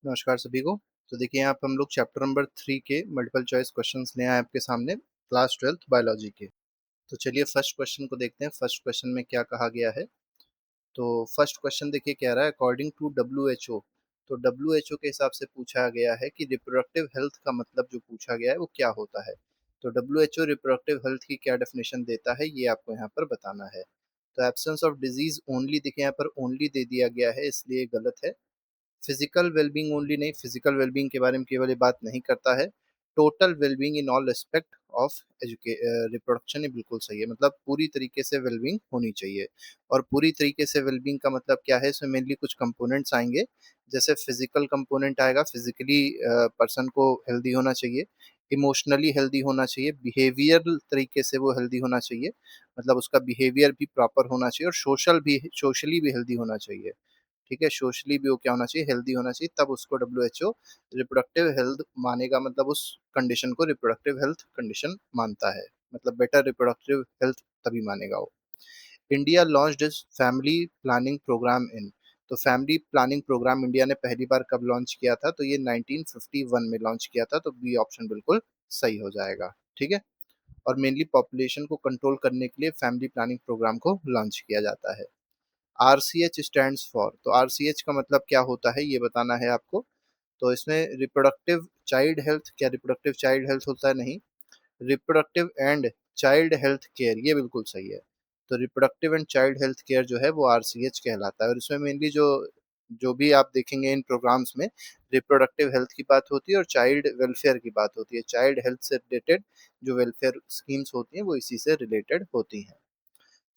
नमस्कार सभी को। तो देखिए यहाँ पे हम लोग चैप्टर नंबर 3 के मल्टीपल चॉइस क्वेश्चंस ले आए हैं आपके सामने क्लास 12th बायोलॉजी के। तो चलिए फर्स्ट क्वेश्चन को देखते हैं, फर्स्ट क्वेश्चन में क्या कहा गया है। तो फर्स्ट क्वेश्चन देखिए कह रहा है अकॉर्डिंग टू डब्ल्यूएचओ। तो डब्ल्यूएचओ के हिसाब से पूछा गया है कि रिप्रोडक्टिव हेल्थ का मतलब जो पूछा गया है वो क्या होता है। तो डब्ल्यूएचओ रिप्रोडक्टिव हेल्थ की क्या डेफिनेशन देता है ये आपको यहाँ पर बताना है। तो एब्सेंस ऑफ डिजीज ओनली, देखिए यहाँ पर ओनली दे दिया गया है इसलिए गलत है। फिजिकल वेलबींग ओनली नहीं, फिजिकल वेलबींग के बारे में केवल ये बात नहीं करता है। Total wellbeing in all respect of reproduction, ये बिल्कुल सही है, मतलब पूरी तरीके से वेलबींग होनी चाहिए। और पूरी तरीके से वेलबींग का मतलब क्या है, इसमें मेनली कुछ कंपोनेंट्स आएंगे। जैसे फिजिकल कंपोनेंट आएगा, फिजिकली पर्सन को हेल्दी होना चाहिए। इमोशनली हेल्दी होना चाहिए, बिहेवियरल तरीके से वो हेल्दी होना चाहिए, मतलब उसका बिहेवियर भी प्रॉपर होना चाहिए। और सोशली भी हेल्दी होना चाहिए। ठीक है, सोशली भी वो क्या होना चाहिए, हेल्दी होना चाहिए, तब उसको डब्ल्यूएचओ रिप्रोडक्टिव हेल्थ मानेगा, मतलब उस कंडीशन को रिप्रोडक्टिव हेल्थ कंडीशन मानता है, मतलब बेटर रिप्रोडक्टिव हेल्थ तभी मानेगा वो। India launched is family planning programme in. तो फैमिली प्लानिंग प्रोग्राम इंडिया ने पहली बार कब लॉन्च किया था, तो ये 1951 में लॉन्च किया था, तो बी ऑप्शन बिल्कुल सही हो जाएगा। ठीक है। और मेनली पॉपुलेशन को कंट्रोल करने के लिए फैमिली प्लानिंग प्रोग्राम को लॉन्च किया जाता है। आरसीएच स्टैंड्स फॉर, तो आरसीएच का मतलब क्या होता है ये बताना है आपको। तो इसमें रिप्रोडक्टिव चाइल्ड हेल्थ, क्या रिप्रोडक्टिव चाइल्ड हेल्थ होता है, नहीं, reproductive and child health care, ये बिल्कुल सही है। तो reproductive and child health care जो है वो आरसीएच कहलाता है। और इसमें मेनली जो जो भी आप देखेंगे इन प्रोग्राम्स में, रिप्रोडक्टिव हेल्थ की बात होती है और चाइल्ड वेलफेयर की बात होती है। चाइल्ड हेल्थ से रिलेटेड जो वेलफेयर स्कीम्स होती हैं वो इसी से रिलेटेड होती हैं।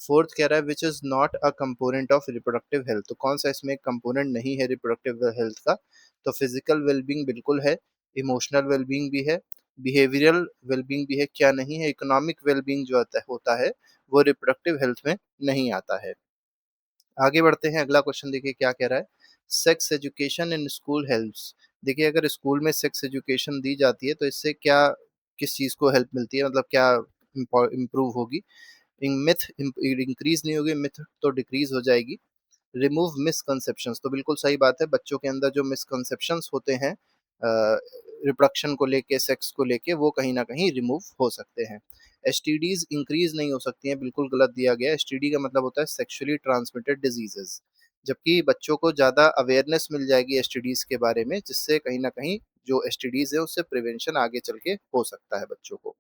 फोर्थ कह रहा है which is not a component of reproductive health, तो कौन सा इसमें कंपोनेंट नहीं है रिप्रोडक्टिव हेल्थ का। तो फिजिकल वेलबींग बिल्कुल है, इमोशनल वेलबींग भी है, बिहेवियरल वेलबींग भी है, क्या नहीं है, इकोनॉमिक वेलबींग जो होता है वो रिप्रोडक्टिव हेल्थ में नहीं आता है। आगे बढ़ते हैं, अगला क्वेश्चन देखिए क्या कह रहा है। Sex education in school helps. देखिए अगर स्कूल में सेक्स एजुकेशन दी जाती है तो इससे क्या, किस चीज़ को हेल्प मिलती है, मतलब क्या इम्प्रूव होगी। मिथ इंक्रीज नहीं होगी, मिथ तो डिक्रीज हो जाएगी। रिमूव मिसकंसेप्शंस, तो बिल्कुल सही बात है, बच्चों के अंदर जो मिसकंसेप्शंस होते हैं रिप्रोडक्शन को लेके, सेक्स को लेके, वो कहीं ना कहीं रिमूव हो सकते हैं। एसटीडीज इंक्रीज नहीं हो सकती हैं, बिल्कुल गलत दिया गया। एसटीडी का मतलब होता है सेक्सुअली ट्रांसमिटेड डिजीजेस, जबकि बच्चों को ज़्यादा अवेयरनेस मिल जाएगी एसटीडीज के बारे में, जिससे कहीं ना कहीं जो एसटीडीज है उससे प्रिवेंशन आगे चल के हो सकता है बच्चों को।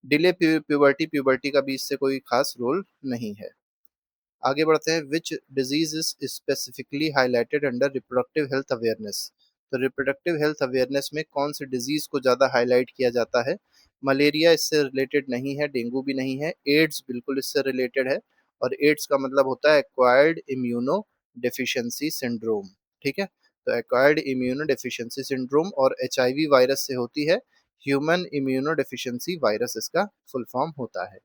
डिले प्यूबर्टी, प्यूबर्टी का भी इससे कोई खास रोल नहीं है। आगे बढ़ते हैं, which disease is specifically highlighted under reproductive health awareness. तो रिप्रोडक्टिव हेल्थ अवेयरनेस में कौन सी डिजीज को ज़्यादा हाईलाइट किया जाता है। मलेरिया इससे रिलेटेड नहीं है, डेंगू भी नहीं है, एड्स बिल्कुल इससे रिलेटेड है। और एड्स का मतलब होता है एक्वायर्ड इम्यूनो डेफिशिएंसी सिंड्रोम। ठीक है। तो एक्वायर्ड इम्यूनो डेफिशिएंसी सिंड्रोम, और एचआईवी वायरस से होती है। ह्यूमन इम्यूनो डेफिशिएंसी वायरस इसका फुल फॉर्म होता है।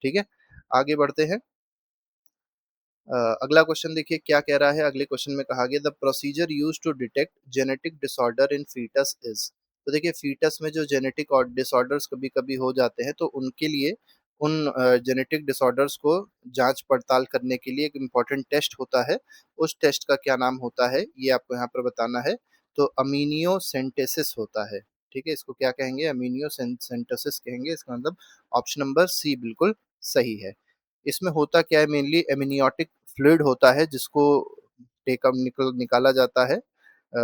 ठीक है। आगे बढ़ते हैं। अगला क्वेश्चन देखिए क्या कह रहा है। अगले क्वेश्चन में कहा गया the procedure use to detect genetic disorder in foetus is. तो देखिए फीटस में जो जेनेटिक और डिसऑर्डर्स कभी कभी हो जाते हैं तो उनके लिए, उन जेनेटिक डिसऑर्डर्स को जांच पड़ताल करने के लिए एक इम्पॉर्टेंट टेस्ट होता है। उस टेस्ट का क्या नाम होता है ये आपको यहाँ पर बताना है। तो अमीनियोसेंटेसिस होता है। ठीक है, इसको क्या कहेंगे, अमीनियोसेंटेसिस कहेंगे। इसका मतलब ऑप्शन नंबर सी बिल्कुल सही है। इसमें होता क्या है, मेनली एमनियोटिक फ्लूइड होता है जिसको निकाला जाता है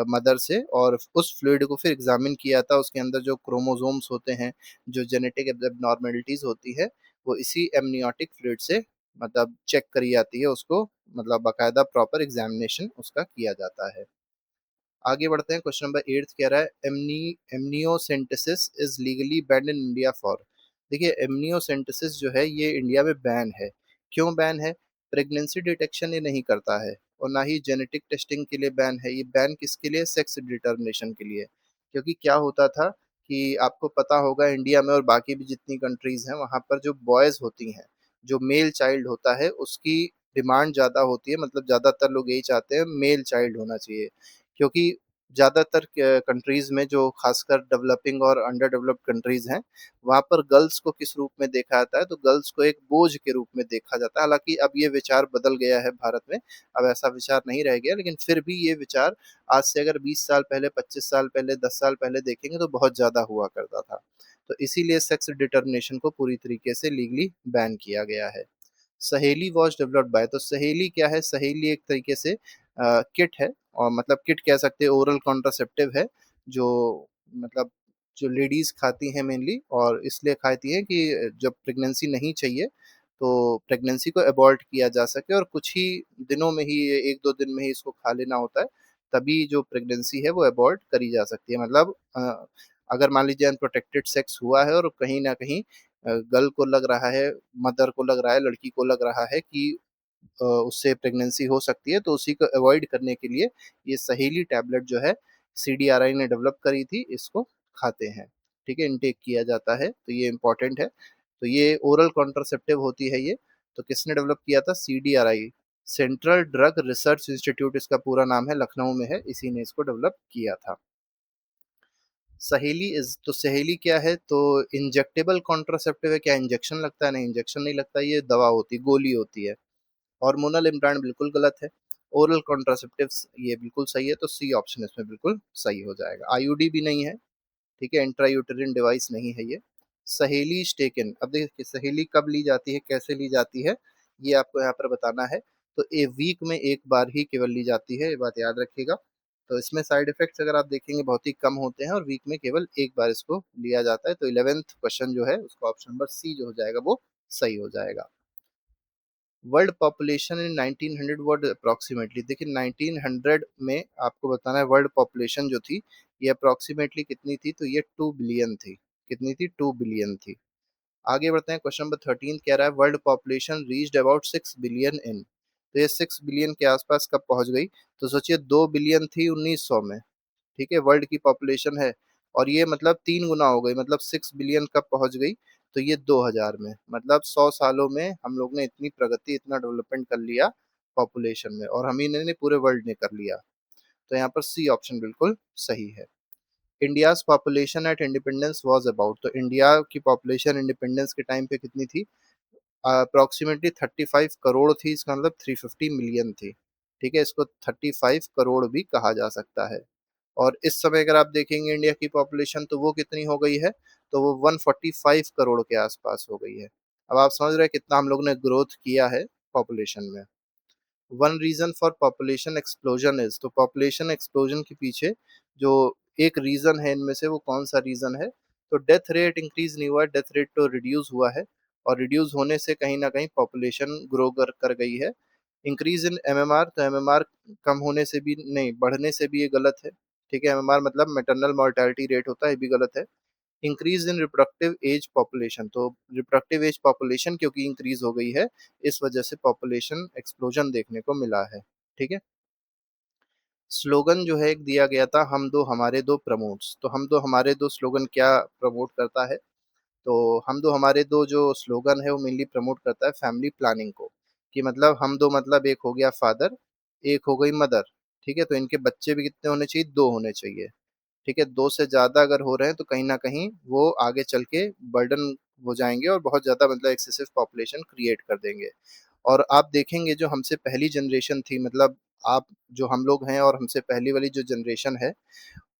मदर से, और उस फ्लूइड को फिर एग्जामिन किया जाता है। उसके अंदर जो क्रोमोसोम्स होते हैं, जो जेनेटिक एबनॉर्मेलिटीज होती है, वो इसी एमनियोटिक फ्लूइड से मतलब चेक करी जाती है उसको, मतलब बाकायदा प्रॉपर एग्जामिनेशन उसका किया जाता है। आगे बढ़ते हैं, क्वेश्चन नंबर 8 कह रहा है amniocentesis is legally band in India for. देखिए एमनियोसेंटेसिस जो है ये इंडिया में बैन है। क्यों बैन है? प्रेगनेंसी डिटेक्शन ये नहीं करता है, और ना ही जेनेटिक टेस्टिंग के लिए बैन है। ये बैन किसके लिए? सेक्स डिटर्मिनेशन के लिए। क्योंकि क्या होता था कि आपको पता होगा इंडिया में और बाकी भी जितनी कंट्रीज हैं वहाँ पर जो बॉयज़ होती हैं, जो मेल चाइल्ड होता है उसकी डिमांड ज़्यादा होती है, मतलब ज़्यादातर लोग यही चाहते हैं मेल चाइल्ड होना चाहिए। क्योंकि ज़्यादातर कंट्रीज़ में जो खासकर डेवलपिंग और अंडर डेवलप्ड कंट्रीज़ हैं, वहाँ पर गर्ल्स को किस रूप में देखा जाता है, तो गर्ल्स को एक बोझ के रूप में देखा जाता है। हालाँकि अब ये विचार बदल गया है भारत में, अब ऐसा विचार नहीं रह गया, लेकिन फिर भी ये विचार आज से अगर 20 साल पहले, 25 साल पहले, 10 साल पहले देखेंगे तो बहुत ज़्यादा हुआ करता था। तो इसीलिए सेक्स डिटर्मिनेशन को पूरी तरीके से लीगली बैन किया गया है। सहेली वॉज डेवलप्ड बाय, तो सहेली क्या है? सहेली एक तरीके से किट है, और मतलब किट कह सकते हैं, ओरल कॉन्ट्रासेप्टिव है, जो मतलब जो लेडीज़ खाती हैं मेनली, और इसलिए खाती हैं कि जब प्रेगनेंसी नहीं चाहिए, तो प्रेगनेंसी को अबॉर्ट किया जा सके, और कुछ ही दिनों में ही, 1-2 दिन में ही इसको खा लेना होता है, तभी जो प्रेगनेंसी है वो अबॉर्ट करी जा सकती है। मतलब अगर मान लीजिए अनप्रोटेक्टेड सेक्स हुआ है और कहीं न कहीं गर्ल को लग रहा है, मदर को लग रहा है, लड़की को लग रहा है कि उससे प्रेगनेंसी हो सकती है, तो उसी को अवॉइड करने के लिए ये सहेली टैबलेट जो है सीडीआरआई ने डेवलप करी थी, इसको खाते हैं, ठीक है, इनटेक किया जाता है, तो ये इम्पोर्टेंट है। तो ये ओरल कॉन्ट्रासेप्टिव होती है ये, तो किसने डेवलप किया था? CDRI, central drug research institute इसका पूरा नाम है, लखनऊ में है, इसी ने इसको डेवलप किया था। सहेली इज, तो सहेली क्या है? तो इंजेक्टेबल कॉन्ट्रासेप्टिव है। क्या इंजेक्शन लगता है? नहीं, इंजेक्शन नहीं लगता, ये दवा होती है, गोली होती है। हार्मोनल इम्प्लांट बिल्कुल गलत है। ओरल कॉन्ट्रासेप्टिव्स ये बिल्कुल सही है, तो सी ऑप्शन इसमें बिल्कुल सही हो जाएगा। आईयूडी भी नहीं है, ठीक है, इंट्रायूटेरिन डिवाइस नहीं है ये। सहेली स्टेकन, अब देखिए कि सहेली कब ली जाती है, कैसे ली जाती है, ये आपको यहाँ पर बताना है। तो ए वीक में एक बार ही केवल ली जाती है, ये बात याद रखिएगा। तो इसमें साइड इफेक्ट्स अगर आप देखेंगे बहुत ही कम होते हैं, और वीक में केवल एक बार इसको लिया जाता है। तो 11th क्वेश्चन जो है उसका ऑप्शन नंबर सी जो हो जाएगा वो सही हो जाएगा। World population in 1900 word approximately, देखिए 1900 में आपको बताना है वर्ल्ड पॉपुलेशन जो थी ये अप्रॉक्सीमेटली कितनी थी, तो ये 2 बिलियन थी। कितनी थी? 2 बिलियन थी। आगे बढ़ते हैं, क्वेश्चन नंबर 13 कह रहा है world population reached about 6 billion in, तो ये 6 बिलियन के आसपास कब पहुंच गई? तो सोचिए 2 बिलियन थी 1900 में, ठीक है, वर्ल्ड की पॉपुलेशन है, और ये मतलब 3 गुना हो गई, मतलब 6 बिलियन कब पहुंच गई? तो ये 2000 में, मतलब 100 सालों में हम लोग ने इतनी प्रगति, इतना डेवलपमेंट कर लिया पॉपुलेशन में, और हम ही ने नहीं, पूरे वर्ल्ड ने कर लिया। तो यहाँ पर सी ऑप्शन बिल्कुल सही है। India's population at independence was about, तो इंडिया की पॉपुलेशन इंडिपेंडेंस के टाइम पे कितनी थी? अप्रोक्सीमेटली 35 करोड़ थी, इसका मतलब 350 मिलियन थी, ठीक है, इसको 35 करोड़ भी कहा जा सकता है। और इस समय अगर आप देखेंगे इंडिया की पॉपुलेशन, तो वो कितनी हो गई है? तो वो 145 करोड़ के आसपास हो गई है। अब आप समझ रहे हैं कितना हम लोग ने ग्रोथ किया है पॉपुलेशन में। One reason for population explosion is, तो पॉपुलेशन एक्सप्लोजन के पीछे जो एक रीजन है, इनमें से वो कौन सा रीजन है? तो डेथ रेट इंक्रीज नहीं हुआ, डेथ रेट तो रिड्यूस हुआ है, और रिड्यूस होने से कहीं ना कहीं पॉपुलेशन ग्रो कर गई है। इंक्रीज इन एमएमआर, तो एमएमआर कम होने से भी नहीं, बढ़ने से भी ये गलत है, ठीक है, एमएमआर मतलब मैटरनल मोर्टेलिटी रेट होता है, ये भी गलत है। Increase in reproductive age population, तो रिप्रोडक्टिव एज पॉपुलेशन क्योंकि इंक्रीज हो गई है, इस वजह से पॉपुलेशन एक्सप्लोजन देखने को मिला है, ठीक है। स्लोगन जो है एक दिया गया था, हम दो हमारे दो प्रमोट्स, तो हम दो हमारे दो स्लोगन क्या प्रमोट करता है? तो हम दो हमारे दो जो स्लोगन है वो मेनली प्रमोट करता है फैमिली प्लानिंग को, कि मतलब हम दो मतलब एक हो गया फादर, एक हो गई मदर, ठीक है, तो इनके बच्चे भी कितने होने चाहिए? 2 होने चाहिए, ठीक है, 2 से ज़्यादा अगर हो रहे हैं तो कहीं न कहीं वो आगे चल के बर्डन हो जाएँगे, और बहुत ज़्यादा मतलब एक्सेसिव पॉपुलेशन क्रिएट कर देंगे। और आप देखेंगे जो हमसे पहली जनरेशन थी, मतलब आप जो हम लोग हैं और हमसे पहली वाली जो जनरेशन है,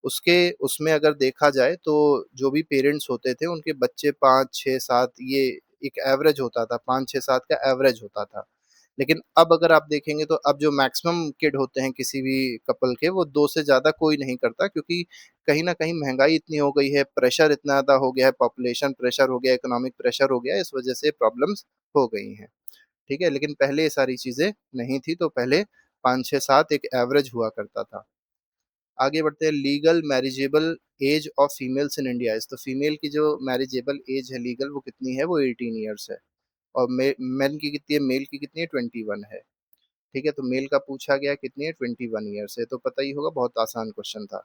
उसके उसमें अगर देखा जाए तो जो भी पेरेंट्स होते थे उनके बच्चे 5, 6, 7, ये एक एवरेज होता था, 5, 6, 7 का एवरेज होता था। लेकिन अब अगर आप देखेंगे तो अब जो मैक्सिमम किड होते हैं किसी भी कपल के, वो 2 से ज़्यादा कोई नहीं करता, क्योंकि कहीं न कहीं महँगाई इतनी हो गई है, प्रेशर इतना ज़्यादा हो गया है, पॉपुलेशन प्रेशर हो गया, इकोनॉमिक प्रेशर हो गया है, इस वजह से प्रॉब्लम्स हो गई हैं, ठीक है? लेकिन पहले ये सारी चीज़ें नहीं थी, तो पहले 5, 6, 7 एक एवरेज हुआ करता था। आगे बढ़ते हैं, legal marriageable age of females in India is, तो फीमेल की जो मैरिजेबल एज है लीगल, वो कितनी है? वो 18 ईयर्स है, और मेन की कितनी है? मेल की कितनी है? 21 है, ठीक है, तो मेल का पूछा गया कितनी है? 21 ईयर्स है, तो पता ही होगा, बहुत आसान क्वेश्चन था।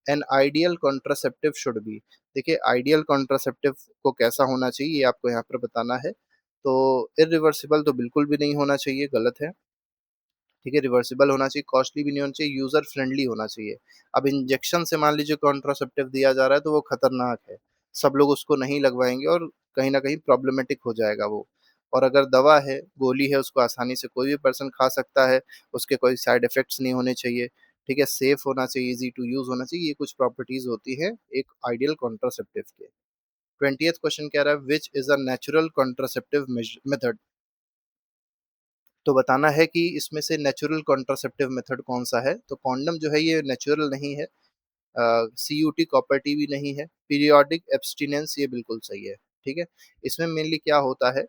An ideal contraceptive should be, देखिए आइडियल कॉन्ट्रासेप्टिव को कैसा होना चाहिए ये आपको यहाँ पर बताना है। तो इरिवर्सिबल तो बिल्कुल भी नहीं होना चाहिए, गलत है। ठीक है, रिवर्सिबल होना चाहिए, कॉस्टली भी नहीं होना चाहिए, यूज़र फ्रेंडली होना चाहिए। अब इंजेक्शन से मान लीजिए कॉन्ट्रासेप्टिव दिया जा रहा है तो वो खतरनाक है, सब लोग उसको नहीं लगवाएँगे और कहीं न कहीं प्रॉब्लमैटिक हो जाएगा वो। और अगर दवा है, गोली है, उसको आसानी से कोई भी पर्सन खा सकता है, उसके कोई साइड इफ़ेक्ट्स नहीं होने चाहिए, ठीक है, सेफ होना चाहिए, ईज़ी टू यूज़ होना चाहिए, ये कुछ प्रॉपर्टीज़ होती हैं एक आइडियल कॉन्ट्रासेप्टिव के। 20th क्वेश्चन कह रहा है which is a natural contraceptive method. तो बताना है कि इसमें से नेचुरल कॉन्ट्रासेप्टिव मेथड कौन-सा है? तो कॉन्डोम जो है ये नेचुरल नहीं है, सीयूटी कॉपर टी भी नहीं है, पीरियोडिक एब्स्टिनेंस ये बिल्कुल सही है, ठीक है? इसमें मेनली क्या होता है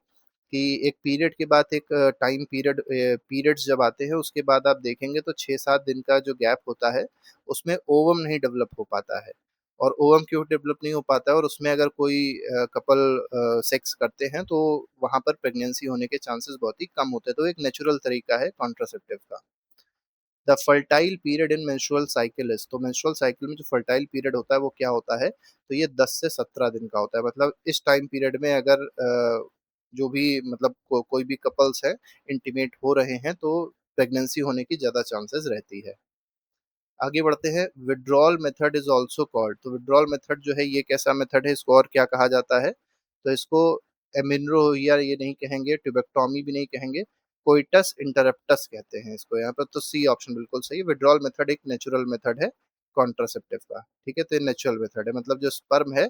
कि एक पीरियड के बाद एक टाइम पीरियड पीरियड्स जब आते हैं उसके बाद आप देखेंगे तो 6-7 दिन का जो गैप होता है, उसमें ओवम नहीं डेवलप हो पाता है। और ओवम क्यों डेवलप नहीं हो पाता है और उसमें अगर कोई कपल सेक्स करते हैं तो वहाँ पर प्रेगनेंसी होने के चांसेस बहुत ही कम होते हैं, तो एक नेचुरल तरीका है कॉन्ट्रासेप्टिव का। The fertile period in menstrual cycle is, तो मेंस्ट्रुअल साइकिल में जो फर्टाइल पीरियड होता है वो क्या होता है, तो ये 10 से 17 दिन का होता है, मतलब इस टाइम पीरियड में अगर जो भी मतलब कोई भी कपल्स है इंटीमेट हो रहे हैं तो प्रेगनेंसी होने की ज़्यादा चांसेस रहती है। आगे बढ़ते हैं, withdrawal method is also called, तो विड्रॉल मेथड जो है ये कैसा मेथड है, इसको और क्या कहा जाता है, तो इसको एमिनोहिया ये नहीं कहेंगे, ट्यूबेक्टोमी भी नहीं कहेंगे, कोइटस इंटरप्टस कहते हैं इसको यहाँ पर, तो सी ऑप्शन बिल्कुल सही है। विड्रॉल मेथड एक नेचुरल मेथड है कॉन्ट्रासेप्टिव का, ठीक है, तो ये नेचुरल मेथड है, मतलब जो स्पर्म है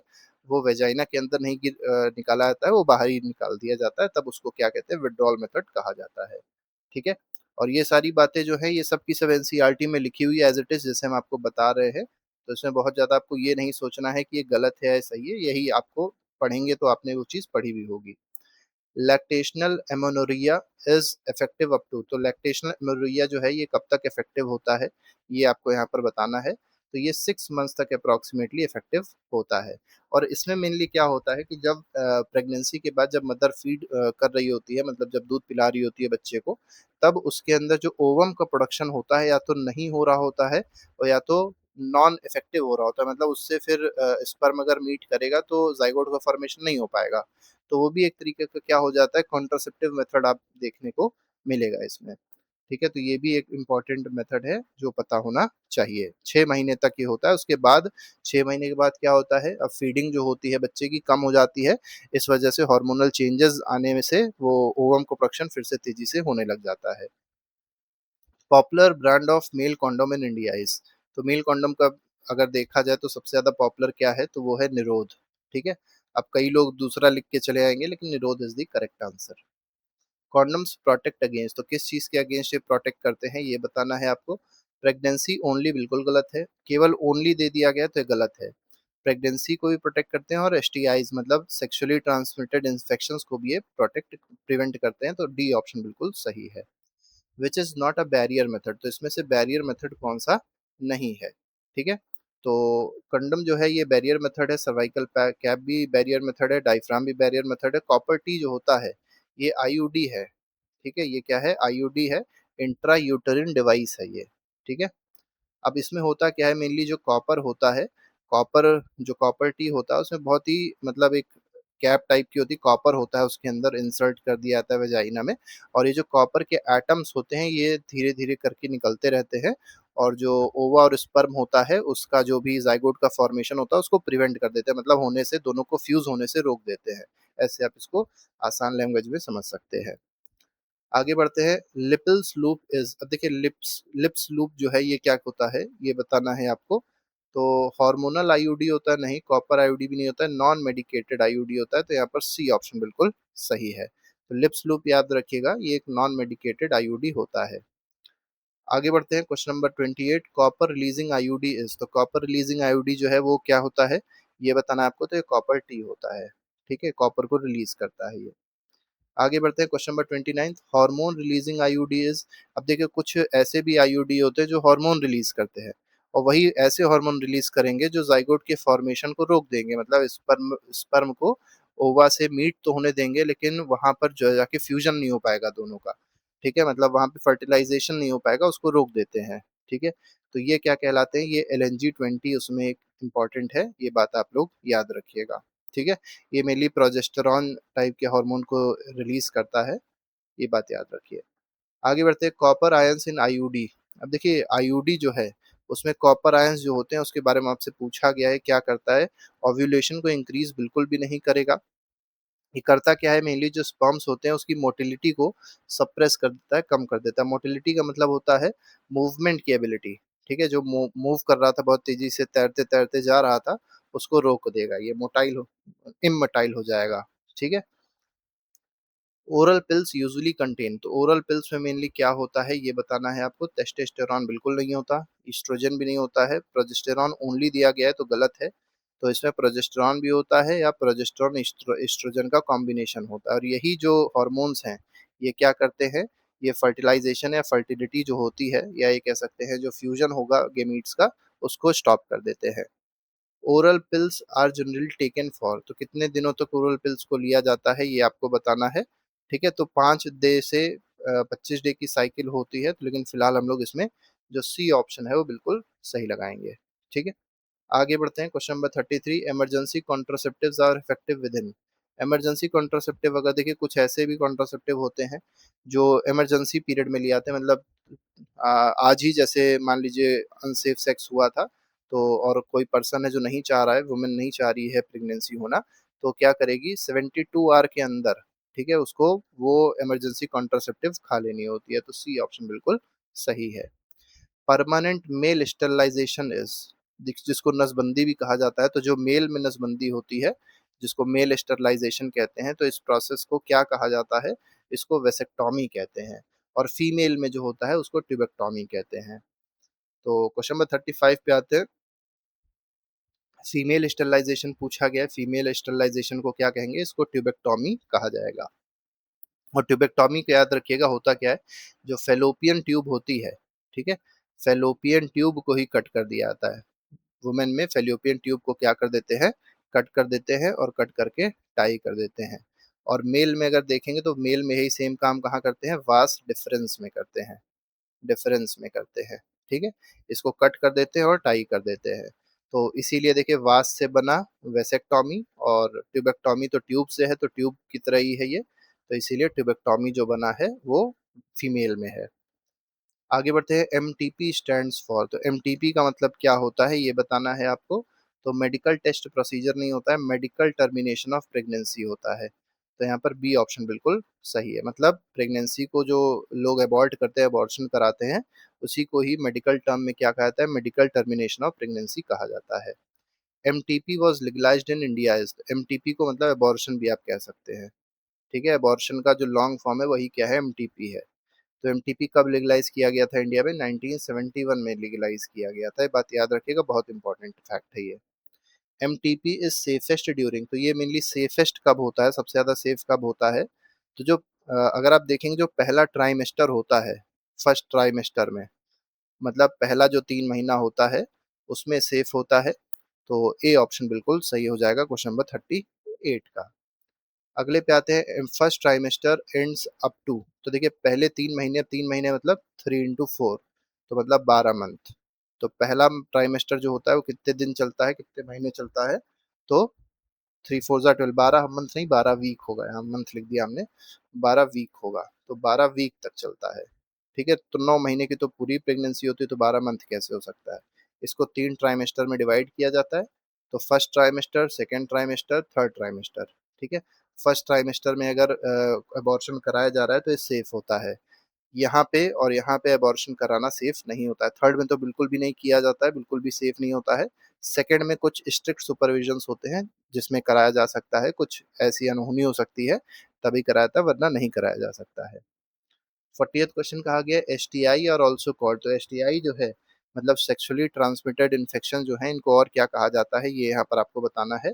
वो वेजाइना के अंदर नहीं निकाला जाता है, वो बाहर ही निकाल दिया जाता है, तब उसको क्या कहते हैं, विड्रॉल मेथड कहा जाता है, ठीक है। और ये सारी बातें जो हैं ये सब की सब एनसीईआरटी में लिखी हुई है एज़ इट इज़, जैसे हम आपको बता रहे हैं। तो इसमें बहुत ज़्यादा आपको ये नहीं सोचना है कि ये गलत है या सही है, यही आपको पढ़ेंगे तो आपने वो चीज़ पढ़ी भी होगी। Lactational amenorrhoea is effective up to, तो लैक्टेशनल एमेनोरिया जो है ये कब तक इफेक्टिव होता है, ये आपको यहाँ पर बताना है। तो ये 6 मंथ्स तक अप्रॉक्सिमेटली इफेक्टिव होता है। और इसमें मेनली क्या होता है कि जब प्रेगनेंसी के बाद जब मदर फीड कर रही होती है, मतलब जब दूध पिला रही होती है बच्चे को, तब उसके अंदर जो ओवम का प्रोडक्शन होता है या तो नहीं हो रहा होता है और या तो नॉन इफेक्टिव हो रहा होता है, मतलब उससे फिर स्पर्म अगर मीट करेगा तो ज़ाइगोट का फॉर्मेशन नहीं हो पाएगा। तो वो भी एक तरीके का क्या हो जाता है, कॉन्ट्रासेप्टिव मेथड आप देखने को मिलेगा इसमें, ठीक है। तो ये भी एक इम्पॉर्टेंट मेथड है जो पता होना चाहिए। 6 महीने तक ये होता है, उसके बाद 6 महीने के बाद क्या होता है, अब फीडिंग जो होती है बच्चे की कम हो जाती है, इस वजह से हार्मोनल चेंजेस आने में से वो ओवम को प्रोडक्शन फिर से तेजी से होने लग जाता है। Popular brand of male condom in India is, तो मेल कॉन्डोम का अगर देखा जाए तो सबसे ज़्यादा पॉपुलर क्या है, तो वो है निरोध, ठीक है। अब कई लोग दूसरा लिख के चले आएंगे लेकिन निरोध is the correct answer. Condoms protect against, तो किस चीज़ के अगेंस्ट ये प्रोटेक्ट करते हैं ये बताना है आपको। प्रेगनेंसी ओनली बिल्कुल गलत है, केवल ओनली दे दिया गया तो ये गलत है। प्रेगनेंसी को भी प्रोटेक्ट करते हैं और एसटीआईज मतलब सेक्सुअली ट्रांसमिटेड इन्फेक्शंस को भी ये प्रोटेक्ट प्रिवेंट करते हैं, तो डी ऑप्शन बिल्कुल सही है। Which is not a barrier method, तो इसमें से बैरियर मेथड कौन सा नहीं है, ठीक है। तो कंडम जो है ये बैरियर मेथड है, सर्वाइकल कैप भी बैरियर मेथड है, डायफ्राम भी बैरियर मेथड है, कॉपर टी जो होता है ये आईयूडी है, ठीक है, ये क्या है, आईयूडी है, इंट्रा यूटेरिन डिवाइस है ये, ठीक है। अब इसमें होता क्या है, मेनली जो कॉपर होता है, कॉपर जो कॉपर टी होता है उसमें बहुत ही मतलब एक कैप टाइप की होती है, कॉपर होता है उसके अंदर इंसर्ट कर दिया जाता है वेजाइना में, और ये जो कॉपर के एटम्स होते हैं ये धीरे धीरे करके निकलते रहते हैं, और जो ओवा और स्पर्म होता है उसका जो भी जाइगोट का फॉर्मेशन होता है उसको प्रिवेंट कर देते हैं, मतलब होने से, दोनों को फ्यूज होने से रोक देते हैं। ऐसे आप इसको आसान लैंग्वेज में समझ सकते हैं। आगे बढ़ते हैं, लिपिल्स लूप इज, अब देखिए लिप्स लिप्स लूप जो है ये क्या होता है ये बताना है आपको। तो हार्मोनल आईयूडी होता है नहीं, कॉपर आईयूडी भी नहीं होता है, नॉन मेडिकेटेड आईयूडी होता है, तो यहाँ पर सी ऑप्शन बिल्कुल सही है। तो लिप्स लूप याद रखिएगा ये एक नॉन मेडिकेटेड आईयूडी होता है। आगे बढ़ते हैं, question number 28, copper releasing IUD is, तो कॉपर रिलीजिंग आईयूडी जो है वो क्या होता है ये बताना है आपको, तो ये कॉपर टी होता है, ठीक है, कॉपर को रिलीज करता है ये। आगे बढ़ते हैं, question number 29, hormone releasing IUD is, अब देखिए कुछ ऐसे भी आईयूडी होते हैं जो हार्मोन रिलीज करते हैं, और वही ऐसे हार्मोन रिलीज करेंगे जो जाइगोट के फॉर्मेशन को रोक देंगे, मतलब स्पर्म स्पर्म को ओवा से मीट तो होने देंगे लेकिन वहां पर जो है जाके फ्यूजन नहीं हो पाएगा दोनों का, ठीक है, मतलब वहां पे फर्टिलाइजेशन नहीं हो पाएगा, उसको रोक देते हैं, ठीक है। तो ये क्या कहलाते हैं, ये LNG-20 उसमें एक इम्पॉर्टेंट है, ये बात आप लोग याद रखिएगा, ठीक है। ये मेनली प्रोजेस्टेरॉन टाइप के हार्मोन को रिलीज करता है, ये बात याद रखिए। आगे बढ़ते हैं, कॉपर आयंस इन आईयूडी। अब देखिए आईयूडी जो है उसमें कॉपर आयंस जो होते हैं उसके बारे में आपसे पूछा गया है, क्या करता है, ओव्यूलेशन को इंक्रीज बिल्कुल भी नहीं करेगा। ये करता क्या है, मेनली जो स्पर्म्स होते हैं उसकी मोटिलिटी को सप्रेस कर देता है, कम कर देता है। मोटिलिटी का मतलब होता है मूवमेंट की एबिलिटी, ठीक है, जो मूव कर रहा था बहुत तेजी से, तैरते तैरते जा रहा था, उसको रोक देगा, ये मोटाइल हो, इमोटाइल हो जाएगा, ठीक है। ओरल पिल्स यूजुअली कंटेन, तो ओरल पिल्स में मेनली क्या होता है ये बताना है आपको। टेस्टोस्टेरॉन बिल्कुल नहीं होता, एस्ट्रोजन भी नहीं होता है, प्रोजेस्टेरॉन ओनली दिया गया है तो गलत है। तो इसमें प्रोजेस्टेरॉन भी होता है या प्रोजेस्टेरॉन एस्ट्रोजन का कॉम्बिनेशन होता है, और यही जो हॉर्मोन्स हैं ये क्या करते हैं, ये फर्टिलाइजेशन या फर्टिलिटी जो होती है, या ये कह सकते हैं जो फ्यूजन होगा गेमीट्स का, उसको स्टॉप कर देते हैं। Oral pills are generally taken for, तो कितने दिनों तक ओरल पिल्स को लिया जाता है ये आपको बताना है, ठीक है। तो 5 डे से 25 डे की साइकिल होती है, तो लेकिन फिलहाल हम लोग इसमें जो सी ऑप्शन है वो बिल्कुल सही लगाएंगे, ठीक है। आगे बढ़ते हैं, question number 33, emergency contraceptives are effective within. Emergency contraceptive, अगर देखिए कुछ ऐसे भी कॉन्ट्रासेप्टिव होते हैं जो इमरजेंसी पीरियड में लिए आते हैं, मतलब आज ही जैसे मान लीजिए अनसेफ सेक्स हुआ था, तो और कोई पर्सन है जो नहीं चाह रहा है, वुमेन नहीं चाह रही है प्रेगनेंसी होना, तो क्या करेगी, 72 आवर के अंदर, ठीक है, उसको वो इमरजेंसी कॉन्ट्रासेप्टिव खा लेनी होती है। तो सी ऑप्शन बिल्कुल सही है। परमानेंट मेल स्टरलाइजेशन इज, जिसको नसबंदी भी कहा जाता है, तो जो मेल में नसबंदी होती है जिसको मेल स्टरलाइजेशन कहते हैं, तो इस प्रोसेस को क्या कहा जाता है, इसको वेसेक्टॉमी कहते हैं। और फीमेल में जो होता है उसको ट्यूबेक्टॉमी कहते हैं। तो क्वेश्चन नंबर 35 पे आते हैं, फीमेल स्टरलाइजेशन पूछा गया है, फीमेल स्टरलाइजेशन को क्या कहेंगे, इसको ट्यूबेक्टॉमी कहा जाएगा। और ट्यूबेक्टॉमी को याद रखिएगा होता क्या है, जो फेलोपियन ट्यूब होती है, ठीक है, फेलोपियन ट्यूब को ही कट कर दिया जाता है। वुमेन में फेलोपियन ट्यूब को क्या कर देते हैं, कट कर देते हैं, और कट करके टाई कर देते हैं। और मेल में अगर देखेंगे तो मेल में यही सेम काम कहाँ करते हैं, वास डिफरेंस में करते हैं, डिफरेंस में करते हैं, ठीक है। इसको कट कर देते हैं और टाई कर देते हैं। तो इसीलिए देखिए वास से बना वेसेक्टॉमी, और ट्यूबेक्टॉमी तो ट्यूब से है, तो ट्यूब की तरह ही है ये, तो इसीलिए ट्यूबेक्टॉमी जो बना है वो फीमेल में है। आगे बढ़ते हैं, M T P stand for, तो एम टी पी का मतलब क्या होता है ये बताना है आपको। तो मेडिकल टेस्ट प्रोसीजर नहीं होता है, मेडिकल टर्मिनेशन ऑफ प्रेगनेंसी होता है। तो यहाँ पर बी ऑप्शन बिल्कुल सही है, मतलब प्रेगनेंसी को जो लोग अबॉर्ट करते हैं, अबॉर्शन कराते हैं, उसी को ही मेडिकल टर्म में क्या कहा जाता है, मेडिकल टर्मिनेशन ऑफ प्रेगनेंसी कहा जाता है। M T P was legalised in India is, M T P को मतलब अबॉर्शन भी आप कह सकते हैं, ठीक है। अबॉर्शन का जो लॉन्ग फॉर्म है वही क्या है, एम टी पी है। तो एमटीपी कब लीगलाइज किया गया था इंडिया में, 1971 में लीगलाइज किया गया था, ये बात याद रखिएगा, बहुत इंपॉर्टेंट फैक्ट है ये। एमटीपी इज सेफेस्ट ड्यूरिंग, तो ये मेनली सेफेस्ट कब होता है, सबसे ज्यादा सेफ कब होता है, तो जो अगर आप देखेंगे जो पहला ट्राइमेस्टर होता है, फर्स्ट ट्राइमेस्टर में, मतलब पहला जो 3 महीना होता है उसमें सेफ होता है। तो ए ऑप्शन बिल्कुल सही हो जाएगा क्वेश्चन नंबर 38 का। अगले पे आते हैं, first trimester ends up to, तो देखिए पहले 3 महीने, 3 महीने मतलब 3 into 4, तो मतलब 12 मंथ। तो पहला ट्राइमेस्टर जो होता है वो कितने दिन चलता है, कितने महीने चलता है, तो 3 4 12, 12 मंथ नहीं, 12 वीक होगा, यहाँ मंथ लिख दिया हमने, 12 वीक होगा, तो 12 वीक तक चलता है, ठीक है। तो 9 महीने की तो पूरी प्रेगनेंसी होती है, तो 12 मंथ कैसे हो सकता है। इसको 3 ट्राइमेस्टर में डिवाइड किया जाता है, तो first trimester, second trimester, third trimester, ठीक है। फर्स्ट ट्राइमेस्टर में अगर अबॉर्शन कराया जा रहा है तो ये सेफ होता है, यहाँ पे और यहाँ पे अबॉर्शन कराना सेफ नहीं होता है। थर्ड में तो बिल्कुल भी नहीं किया जाता है, बिल्कुल भी सेफ नहीं होता है। सेकंड में कुछ स्ट्रिक्ट सुपरविजन्स होते हैं जिसमें कराया जा सकता है, कुछ ऐसी अनहोनी हो सकती है तभी कराया जाता है, वरना नहीं कराया जा सकता है। 40th क्वेश्चन कहा गया एस टी आई और ऑल्सो कॉल्ड, तो एस टी आई जो है मतलब सेक्सुअली ट्रांसमिटेड इन्फेक्शन जो है, इनको और क्या कहा जाता है ये यहाँ पर आपको बताना है।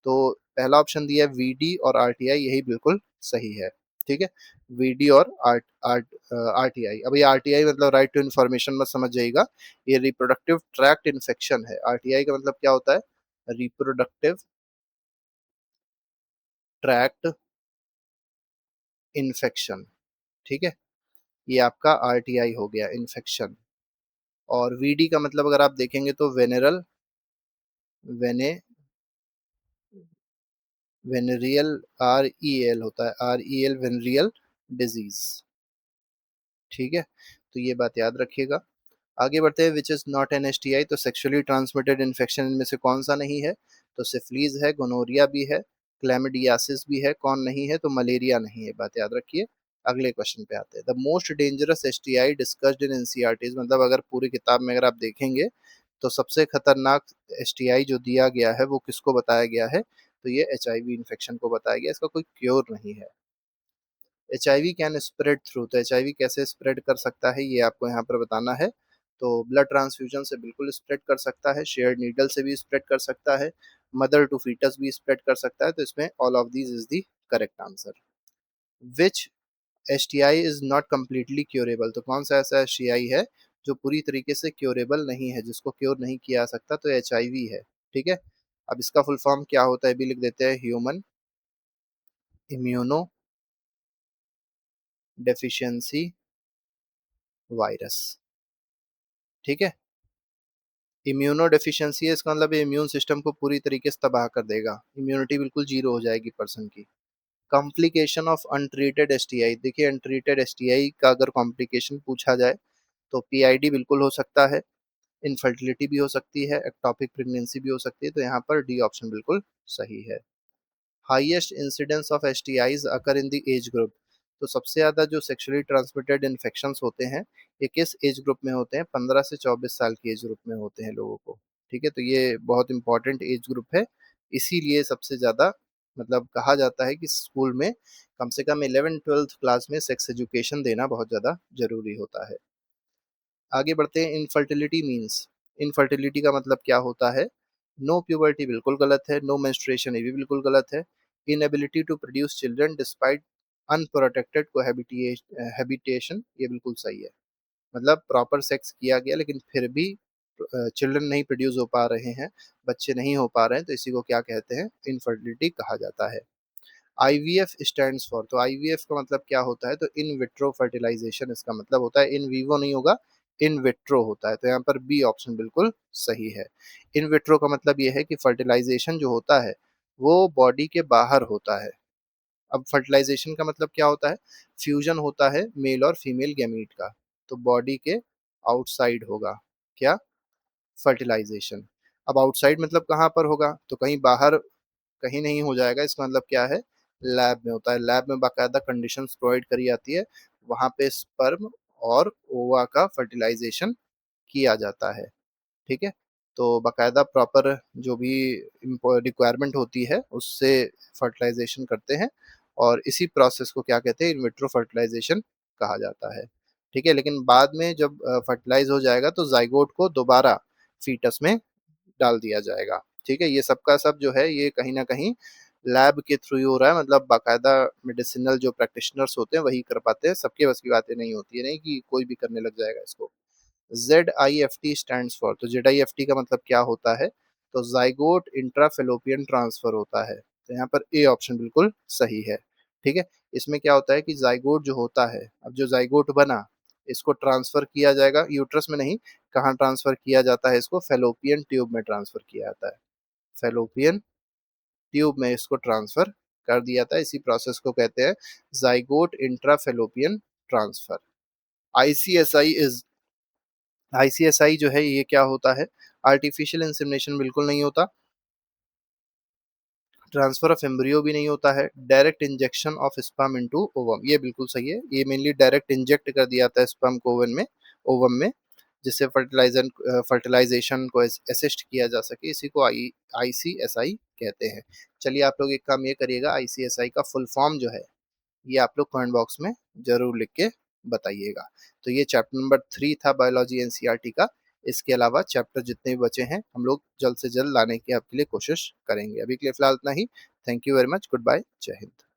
तो पहला ऑप्शन दिया है वीडी और आरटीआई, यही बिल्कुल सही है, ठीक है। वीडी और आर्ट आर्ट आरटीआई, अब ये आरटीआई मतलब राइट टू इन्फॉर्मेशन मत समझ जाइएगा, ये रिप्रोडक्टिव ट्रैक्ट इन्फेक्शन है। आरटीआई का मतलब क्या होता है, रिप्रोडक्टिव ट्रैक्ट इन्फेक्शन, ठीक है, ये आपका आरटीआई हो गया, इन्फेक्शन। और वीडी का मतलब अगर आप देखेंगे तो वेनेरल, वेने वेनेरियल, आर ई एल होता है, R E L, venereal disease, ठीक है, तो ये बात याद रखिएगा। आगे बढ़ते हैं, which is not an STI, तो सेक्सुअली ट्रांसमिटेड इन्फेक्शन इनमें से कौन सा नहीं है? तो सिफिलीज है, गोनोरिया भी है, क्लैमिडियासिस भी है, कौन नहीं है? तो मलेरिया नहीं है, बात याद रखिए। अगले क्वेश्चन पे आते हैं, the most dangerous STI discussed in NCERTs, मतलब अगर पूरी किताब में अगर आप देखेंगे तो सबसे खतरनाक एसटीआई जो दिया गया है वो किसको बताया गया है? तो ये एचआईवी इन्फेक्शन को बताया गया, इसका कोई क्योर नहीं है। एचआईवी कैन स्प्रेड थ्रू, तो एचआईवी कैसे स्प्रेड कर सकता है ये आपको यहाँ पर बताना है। तो ब्लड ट्रांसफ्यूजन से बिल्कुल स्प्रेड कर सकता है, शेयर्ड नीडल से भी स्प्रेड कर सकता है, मदर टू फीटस भी स्प्रेड कर सकता है, तो इसमें all of these is the correct answer. Which STI is not completely curable, तो कौन सा ऐसा एसटीआई है जो पूरी तरीके से क्योरेबल नहीं है, जिसको क्योर नहीं किया जा सकता? तो एचआईवी है। ठीक है, अब इसका फुल फॉर्म क्या होता है भी लिख देते हैं, ह्यूमन इम्यूनो डेफिशिएंसी वायरस। ठीक है, इम्यूनो डेफिशिएंसी है, इसका मतलब इम्यून सिस्टम को पूरी तरीके से तबाह कर देगा, इम्यूनिटी बिल्कुल जीरो हो जाएगी पर्सन की। कॉम्प्लिकेशन ऑफ अनट्रीटेड एसटीआई, देखिए अनट्रीटेड एसटीआई का अगर कॉम्प्लिकेशन पूछा जाए तो पीआईडी बिल्कुल हो सकता है, इनफर्टिलिटी भी हो सकती है, एक्टोपिक प्रेगनेंसी भी हो सकती है, तो यहाँ पर डी ऑप्शन बिल्कुल सही है। Highest incidence of STIs occur in the age group, तो सबसे ज़्यादा जो सेक्सुअली ट्रांसमिटेड इन्फेक्शंस होते हैं ये किस एज ग्रुप में होते हैं? 15 से 24 साल की एज ग्रुप में होते हैं लोगों को। ठीक है, तो ये बहुत इंपॉर्टेंट एज ग्रुप है, इसीलिए सबसे ज़्यादा मतलब कहा जाता है कि स्कूल में कम से कम 11th-12th क्लास में सेक्स एजुकेशन देना बहुत ज़्यादा जरूरी होता है। आगे बढ़ते हैं, इनफर्टिलिटी मीन्स, इनफर्टिलिटी का मतलब क्या होता है? नो प्यूबर्टी बिल्कुल गलत है, नो मेंस्ट्रुएशन ये भी बिल्कुल गलत है, inability to produce children despite unprotected cohabitation ये बिल्कुल सही है। मतलब प्रॉपर सेक्स किया गया लेकिन फिर भी चिल्ड्रन नहीं प्रोड्यूस हो पा रहे हैं, बच्चे नहीं हो पा रहे हैं, तो इसी को क्या कहते हैं? इनफर्टिलिटी कहा जाता है। आईवीएफ स्टैंड्स फॉर, तो आईवीएफ का मतलब क्या होता है? तो इन विट्रो फर्टिलाइजेशन इसका मतलब होता है, इन वीवो नहीं होगा, इन विट्रो होता है, तो यहाँ पर बी ऑप्शन बिल्कुल सही है। इन विट्रो का मतलब ये है कि फर्टिलाइजेशन जो होता है वो बॉडी के बाहर होता है। अब फर्टिलाइजेशन का मतलब क्या होता है? फ्यूजन होता है मेल और फीमेल गैमीट का, तो बॉडी के आउटसाइड होगा क्या? फर्टिलाइजेशन। अब आउटसाइड मतलब कहाँ पर होगा? तो कहीं बाहर कहीं नहीं हो जाएगा, इसका मतलब क्या है? लैब में होता है, लैब में बाकायदा कंडीशंस प्रोवाइड करी जाती है, वहाँ पे स्पर्म और ओवा का फर्टिलाइजेशन किया जाता है। ठीक है, तो बाकायदा प्रॉपर जो भी रिक्वायरमेंट होती है उससे फर्टिलाइजेशन करते हैं, और इसी प्रोसेस को क्या कहते हैं? इनविट्रो फर्टिलाइजेशन कहा जाता है। ठीक है, लेकिन बाद में जब फर्टिलाइज हो जाएगा तो जाइगोट को दोबारा फीटस में डाल दिया जाएगा। ठीक है, ये सबका सब जो है ये कहीं ना कहीं लैब के थ्रू ही हो रहा है, मतलब बाकायदा मेडिसिनल जो प्रैक्टिशनर्स होते हैं वही कर पाते हैं, सबके बस की बातें नहीं होती है, नहीं कि कोई भी करने लग जाएगा इसको। ZIFT स्टैंड्स फॉर, तो ZIFT का मतलब क्या होता है? तो जाइगोट इंट्राफेलोपियन ट्रांसफर होता है, तो यहाँ पर ए ऑप्शन बिल्कुल सही है। ठीक है, इसमें क्या होता है कि जाइगोट जो होता है, अब जो जाइगोट बना इसको ट्रांसफर किया जाएगा यूट्रस में नहीं, कहाँ ट्रांसफर किया जाता है? इसको फेलोपियन ट्यूब में ट्रांसफर किया जाता है, फेलोपियन ट्यूब में इसको ट्रांसफर कर दिया था, इसी प्रोसेस को कहते हैं zygote intrafallopian transfer. ICSI is, ICSI जो है ये क्या होता है? आर्टिफिशियल इंसेमिनेशन बिल्कुल नहीं होता, ट्रांसफर ऑफ एम्ब्रियो भी नहीं होता है, direct injection of sperm into ovum ये बिल्कुल सही है, ये मेनली डायरेक्ट इंजेक्ट कर दिया जाता है स्पर्म को ओवन में, ओवम में, जिससे फर्टिलाइजेशन को असिस्ट किया जा सके, इसी को आईसीएसआई कहते हैं। चलिए आप लोग एक काम ये करिएगा, आईसीएसआई का फुल फॉर्म जो है ये आप लोग कमेंट बॉक्स में जरूर लिख के बताइएगा। तो ये चैप्टर नंबर 3 था बायोलॉजी एनसीईआरटी का, इसके अलावा चैप्टर जितने भी बचे हैं हम लोग जल्द से जल्द लाने की आपके लिए कोशिश करेंगे। अभी के लिए फिलहाल इतना ही। Thank you very much, good bye, जय हिंद।